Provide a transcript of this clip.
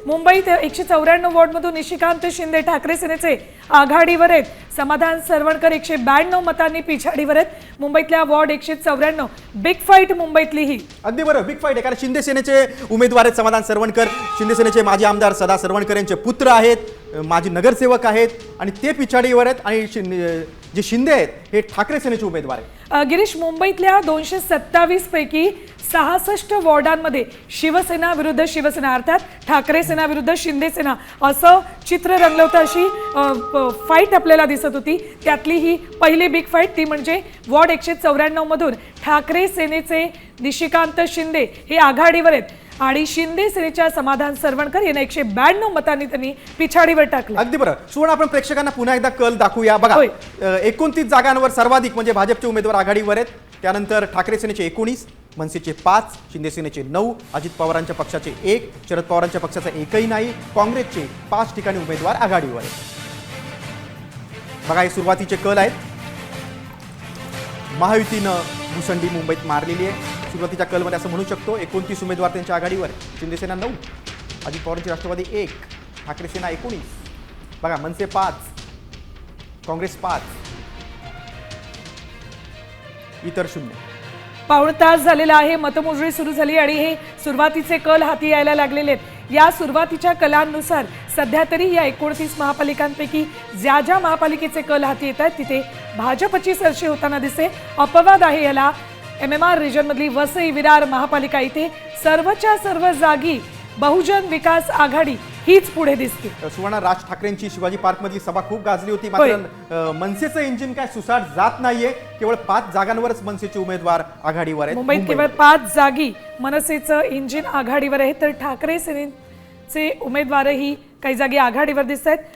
मुंबईत 194 वॉर्डमधून निशिकांत शिंदे ठाकरे सेनेचे आघाडीवर आहेत। समाधान सरवणकर 192 मतांनी पिछाडीवर आहेत। मुंबईतल्या वॉर्ड 194 बिग फाईट मुंबईतली ही। अगदी बरं, बिग फाईट आहे कारण शिंदे सेनेचे उमेदवार आहेत समाधान सरवणकर। शिंदे सेनेचे माजी आमदार सदा सरवणकर यांचे पुत्र आहेत, माजी नगरसेवक आहेत आणि ते पिछाडीवर आहेत आणि जे शिंदे आहेत हे ठाकरे सेनेचे उमेदवार आहेत। गिरीश, मुंबईतल्या 227 पैकी 66 वॉर्डांमध्ये शिवसेना विरुद्ध शिवसेना अर्थात ठाकरे सेना विरुद्ध शिंदे सेना असं चित्र रंगलं होतं। अशी फाईट आपल्याला दिसत होती। त्यातली ही पहिली बिग फाईट ती म्हणजे वॉर्ड 194 मधून ठाकरे सेनेचे निशिकांत शिंदे हे आघाडीवर आहेत आणि शिंदे सेनेच्या समाधान सरवणकर यांना 192 मतांनी त्यांनी पिछाडीवर टाकलं। अगदी बरं सुवर्ण, आपण प्रेक्षकांना पुन्हा एकदा कल दाखवूया बघा। 29 जागांवर सर्वाधिक म्हणजे भाजपचे उमेदवार आघाडीवर आहेत। त्यानंतर ठाकरे सेनेचे 19, मनसेचे 5, शिंदे सेनेचे 9, अजित पवारांच्या पक्षाचे 1, शरद पवारांच्या पक्षाचा एकही नाही, काँग्रेसचे 5 ठिकाणी उमेदवार आघाडीवर आहेत। बघा हे सुरुवातीचे कल आहेत। महायुतीनं मुसंडी मुंबईत मारलेली आहे। सुरुवातीच्या कलमध्ये असं म्हणू शकतो 29 उमेदवार त्यांच्या आघाडीवर, शिंदे सेना 9, अजित पवारांची राष्ट्रवादी 1, ठाकरे सेना 19, बघा मनसे 5, काँग्रेस 5, इतर 0। पाऊण तास झालेला आहे, मतमोजणी सुरू झाली आणि हे सुरुवातीचे कल हाती यायला लागलेले आहेत। या सुरुवातीच्या कलांनुसार सध्या तरी या 29 महापालिकांपैकी ज्या ज्या महापालिकेचे कल हाती येत आहेत तिथे भाजपची सरशी होताना दिसते। अपवाद आहे याला MMR रिजन मधली वसई विरार महापालिका। इथे सर्वच्या सर्व जागी बहुजन विकास आघाडी हीच पुढे दिसते। सुवर्ण, राज ठाकरेंची शिवाजी पार्क मधली सभा खूप गाजली होती, मात्र मनसेचं इंजिन काय सुसाट जात नाहीये। केवळ 5 जागांवरच मनसेचे उमेदवार आघाडीवर आहेत। मुंबईत केवळ 5 जागी मनसेचं इंजिन आघाडीवर आहे, तर ठाकरे सेनेचे उमेदवारही काही जागी आघाडीवर दिसत आहेत।